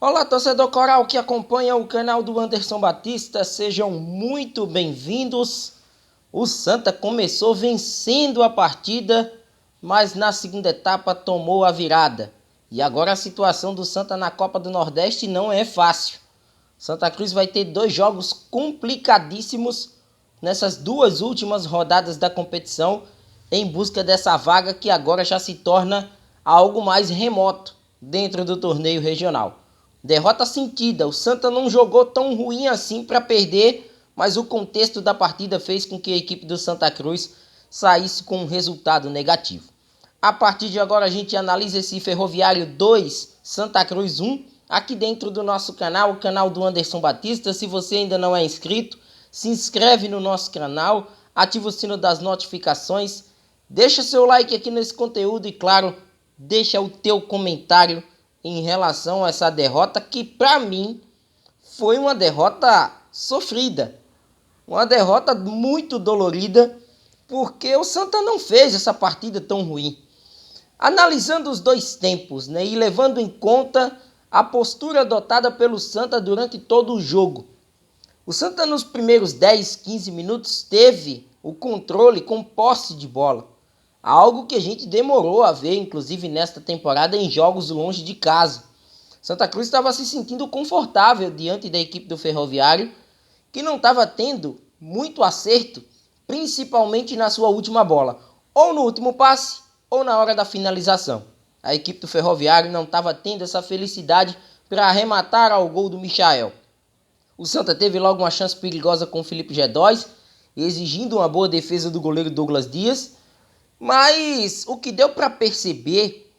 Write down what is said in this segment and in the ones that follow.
Olá, torcedor coral que acompanha o canal do Anderson Batista, sejam muito bem-vindos. O Santa começou vencendo a partida, mas na segunda etapa tomou a virada. E agora a situação do Santa na Copa do Nordeste não é fácil. Santa Cruz vai ter 2 jogos complicadíssimos nessas 2 últimas rodadas da competição, em busca dessa vaga que agora já se torna algo mais remoto dentro do torneio regional. Derrota sentida, o Santa não jogou tão ruim assim para perder, mas o contexto da partida fez com que a equipe do Santa Cruz saísse com um resultado negativo. A partir de agora a gente analisa esse Ferroviário 2, Santa Cruz 1, aqui dentro do nosso canal, o canal do Anderson Batista. Se você ainda não é inscrito, se inscreve no nosso canal, ativa o sino das notificações, deixa seu like aqui nesse conteúdo e, claro, deixa o teu comentário em relação a essa derrota que, para mim, foi uma derrota sofrida. Uma derrota muito dolorida, porque o Santa não fez essa partida tão ruim. Analisando os 2 tempos, e levando em conta a postura adotada pelo Santa durante todo o jogo. O Santa nos primeiros 10, 15 minutos teve o controle com posse de bola. Algo que a gente demorou a ver, inclusive nesta temporada, em jogos longe de casa. Santa Cruz estava se sentindo confortável diante da equipe do Ferroviário, que não estava tendo muito acerto, principalmente na sua última bola, ou no último passe, ou na hora da finalização. A equipe do Ferroviário não estava tendo essa felicidade para arrematar ao gol do Michael. O Santa teve logo uma chance perigosa com o Felipe G2, exigindo uma boa defesa do goleiro Douglas Dias. Mas o que deu para perceber,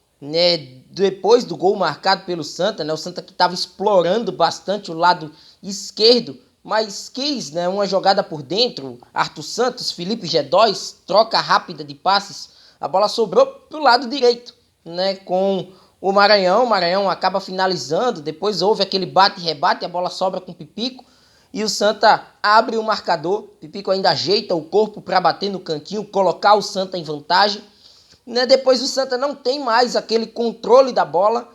depois do gol marcado pelo Santa, o Santa que estava explorando bastante o lado esquerdo, mas quis uma jogada por dentro, Arthur Santos, Felipe G2, troca rápida de passes, a bola sobrou para o lado direito, com o Maranhão acaba finalizando, depois houve aquele bate-rebate, a bola sobra com o Pipico, e o Santa abre o marcador, Pipico ainda ajeita o corpo para bater no cantinho, colocar o Santa em vantagem. Depois o Santa não tem mais aquele controle da bola,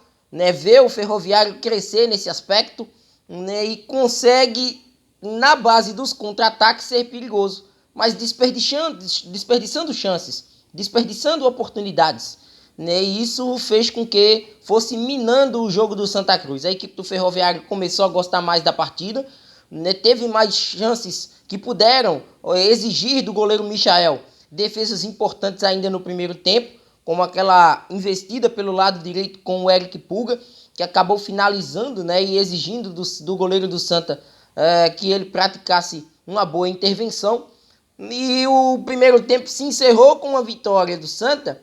vê o Ferroviário crescer nesse aspecto, e consegue, na base dos contra-ataques, ser perigoso, mas desperdiçando chances, desperdiçando oportunidades. E isso fez com que fosse minando o jogo do Santa Cruz. A equipe do Ferroviário começou a gostar mais da partida, teve mais chances que puderam exigir do goleiro Michael defesas importantes ainda no primeiro tempo, como aquela investida pelo lado direito com o Eric Pulga, que acabou finalizando e exigindo do goleiro do Santa que ele praticasse uma boa intervenção. E o primeiro tempo se encerrou com uma vitória do Santa,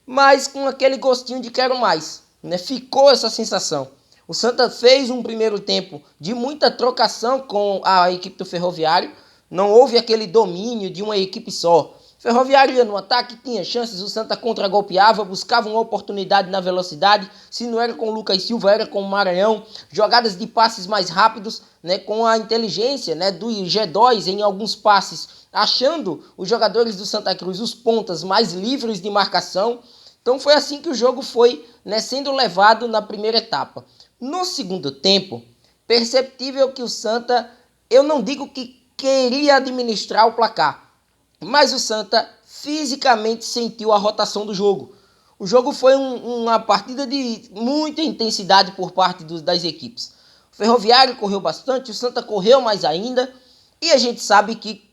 mas com aquele gostinho de quero mais. Ficou essa sensação. O Santa fez um primeiro tempo de muita trocação com a equipe do Ferroviário. Não houve aquele domínio de uma equipe só. O Ferroviário ia no ataque, tinha chances, o Santa contra-golpeava, buscava uma oportunidade na velocidade. Se não era com o Lucas Silva, era com o Maranhão. Jogadas de passes mais rápidos, com a inteligência do G2 em alguns passes, achando os jogadores do Santa Cruz, os pontas, mais livres de marcação. Então foi assim que o jogo foi sendo levado na primeira etapa. No segundo tempo, perceptível que o Santa, eu não digo que queria administrar o placar, mas o Santa fisicamente sentiu a rotação do jogo. O jogo foi uma partida de muita intensidade por parte das equipes. O Ferroviário correu bastante, o Santa correu mais ainda, e a gente sabe que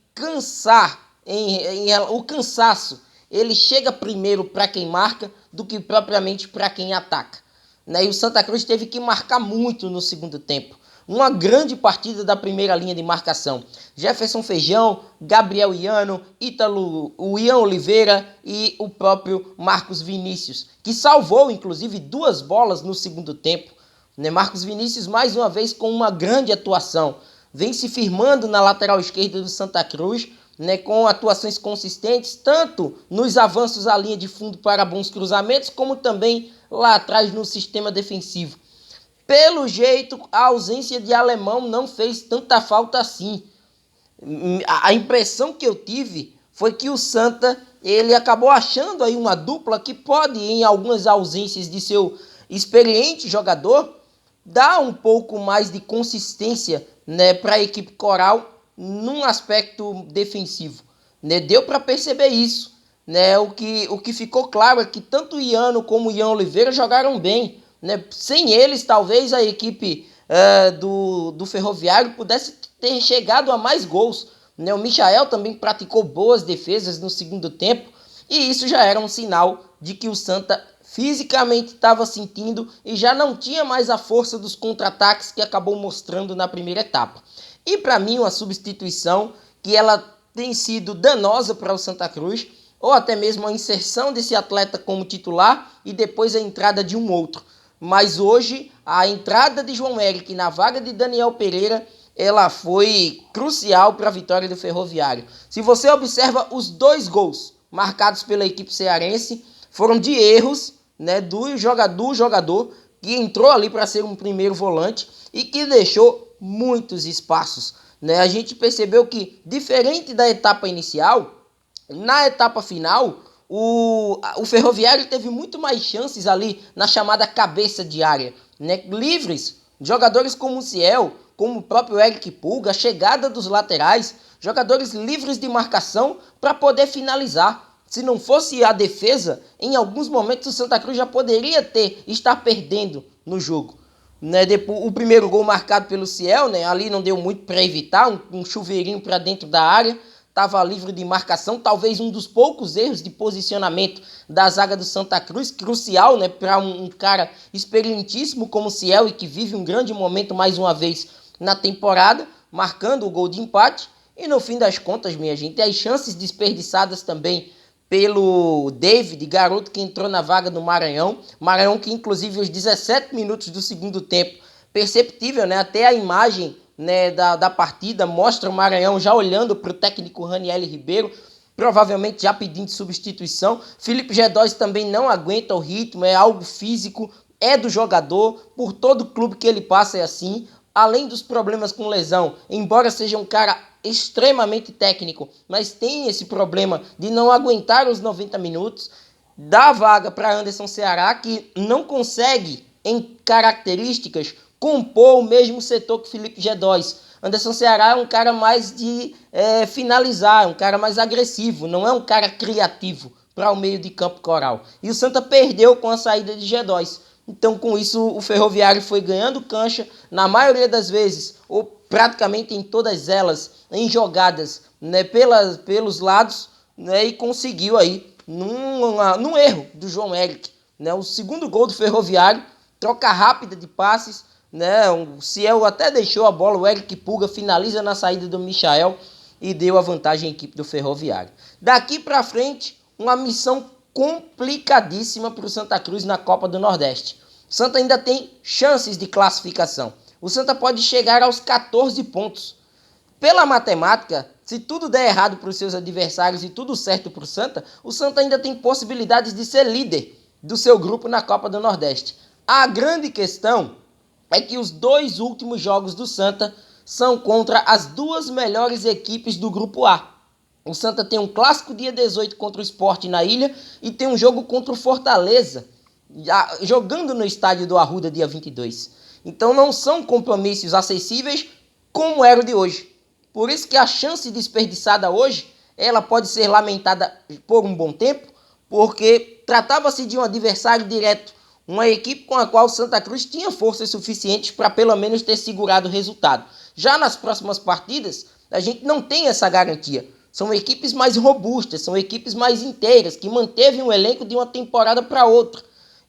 o cansaço, ele chega primeiro para quem marca do que propriamente para quem ataca. E o Santa Cruz teve que marcar muito no segundo tempo. Uma grande partida da primeira linha de marcação. Jefferson Feijão, Gabriel Iano, Ítalo, o Ian Oliveira e o próprio Marcos Vinícius, que salvou inclusive 2 bolas no segundo tempo. Marcos Vinícius mais uma vez com uma grande atuação. Vem se firmando na lateral esquerda do Santa Cruz, com atuações consistentes, tanto nos avanços à linha de fundo para bons cruzamentos, como também lá atrás no sistema defensivo. Pelo jeito, a ausência de Alemão não fez tanta falta assim. A impressão que eu tive foi que o Santa ele acabou achando aí uma dupla que pode, em algumas ausências de seu experiente jogador, dá um pouco mais de consistência, né, para a equipe coral num aspecto defensivo, né? Deu para perceber isso, né? O que ficou claro é que tanto o Iano como o Ian Oliveira jogaram bem, né? Sem eles, talvez a equipe do Ferroviário pudesse ter chegado a mais gols, né? O Michael também praticou boas defesas no segundo tempo, e isso já era um sinal de que o Santa fisicamente estava sentindo e já não tinha mais a força dos contra-ataques que acabou mostrando na primeira etapa. E para mim, uma substituição que ela tem sido danosa para o Santa Cruz, ou até mesmo a inserção desse atleta como titular e depois a entrada de um outro. Mas hoje, a entrada de João Eric na vaga de Daniel Pereira, ela foi crucial para a vitória do Ferroviário. Se você observa, os 2 gols marcados pela equipe cearense foram de erros, né, do jogador que entrou ali para ser um primeiro volante e que deixou muitos espaços, né? A gente percebeu que, diferente da etapa inicial, na etapa final, o Ferroviário teve muito mais chances ali na chamada cabeça de área, né? Livres, jogadores como o Ciel, como o próprio Eric Pulga, a chegada dos laterais, jogadores livres de marcação para poder finalizar. Se não fosse a defesa, em alguns momentos o Santa Cruz já poderia estar perdendo no jogo, né? Depois, o primeiro gol marcado pelo Ciel, né? Ali não deu muito para evitar, um chuveirinho para dentro da área, estava livre de marcação, talvez um dos poucos erros de posicionamento da zaga do Santa Cruz, crucial, né, para um cara experientíssimo como o Ciel e que vive um grande momento mais uma vez na temporada, marcando o gol de empate. E no fim das contas, minha gente, as chances desperdiçadas também pelo David, garoto que entrou na vaga do Maranhão que inclusive aos 17 minutos do segundo tempo, perceptível, né, até a imagem, né, da partida mostra o Maranhão já olhando para o técnico Raniel Ribeiro, provavelmente já pedindo substituição. Felipe Gedós também não aguenta o ritmo, é algo físico, é do jogador, por todo clube que ele passa é assim. Além dos problemas com lesão, embora seja um cara extremamente técnico, mas tem esse problema de não aguentar os 90 minutos, dá vaga para Anderson Ceará, que não consegue, em características, compor o mesmo setor que Felipe Gedós. Anderson Ceará é um cara mais de finalizar, um cara mais agressivo, não é um cara criativo para o meio de campo coral. E o Santa perdeu com a saída de Gedós. Então, com isso, o Ferroviário foi ganhando cancha, na maioria das vezes, ou praticamente em todas elas, em jogadas, né, pelos lados, né, e conseguiu aí, num erro do João Eric, né, o segundo gol do Ferroviário, troca rápida de passes, né, o Ciel até deixou a bola, o Eric Pulga finaliza na saída do Michael e deu a vantagem à equipe do Ferroviário. Daqui para frente, uma missão complicadíssima para o Santa Cruz na Copa do Nordeste. O Santa ainda tem chances de classificação. O Santa pode chegar aos 14 pontos. Pela matemática, se tudo der errado para os seus adversários e tudo certo para o Santa ainda tem possibilidades de ser líder do seu grupo na Copa do Nordeste. A grande questão é que os 2 últimos jogos do Santa são contra as 2 melhores equipes do grupo A. O Santa tem um clássico dia 18 contra o Sport na Ilha e tem um jogo contra o Fortaleza, jogando no estádio do Arruda dia 22. Então não são compromissos acessíveis como era o de hoje. Por isso que a chance desperdiçada hoje, ela pode ser lamentada por um bom tempo, porque tratava-se de um adversário direto, uma equipe com a qual o Santa Cruz tinha forças suficientes para pelo menos ter segurado o resultado. Já nas próximas partidas, a gente não tem essa garantia. São equipes mais robustas, são equipes mais inteiras, que manteve um elenco de uma temporada para outra.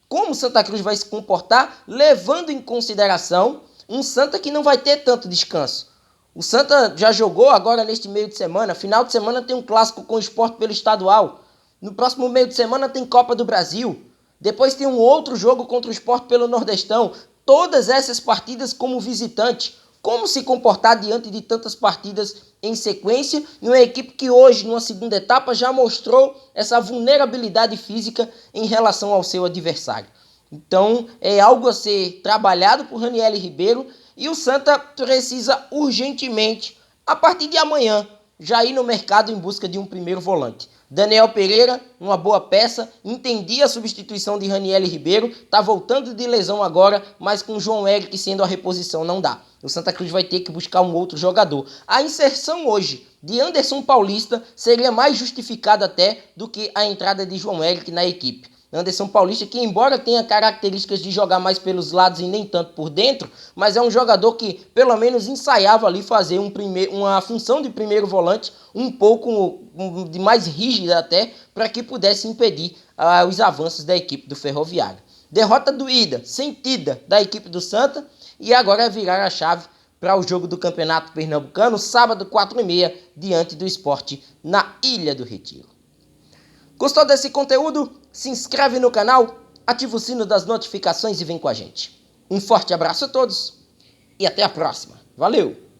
Como o Santa Cruz vai se comportar, levando em consideração um Santa que não vai ter tanto descanso. O Santa já jogou agora neste meio de semana, final de semana tem um clássico com o Sport pelo estadual. No próximo meio de semana tem Copa do Brasil. Depois tem um outro jogo contra o Sport pelo Nordestão. Todas essas partidas como visitante. Como se comportar diante de tantas partidas em sequência, e uma equipe que hoje, numa segunda etapa, já mostrou essa vulnerabilidade física em relação ao seu adversário. Então, é algo a ser trabalhado por Raniel Ribeiro, e o Santa precisa urgentemente, a partir de amanhã, já ir no mercado em busca de um primeiro volante. Daniel Pereira, uma boa peça, entendi a substituição de Raniel Ribeiro, tá voltando de lesão agora, mas com o João Eric sendo a reposição não dá. O Santa Cruz vai ter que buscar um outro jogador. A inserção hoje de Anderson Paulista seria mais justificada até do que a entrada de João Eric na equipe. Anderson Paulista, que embora tenha características de jogar mais pelos lados e nem tanto por dentro, mas é um jogador que pelo menos ensaiava ali fazer uma função de primeiro volante um pouco de mais rígida até, para que pudesse impedir os avanços da equipe do Ferroviário. Derrota doída, sentida da equipe do Santa, e agora é virar a chave para o jogo do Campeonato Pernambucano, sábado 4h30, diante do Sport na Ilha do Retiro. Gostou desse conteúdo? Se inscreve no canal, ativa o sino das notificações e vem com a gente. Um forte abraço a todos e até a próxima. Valeu!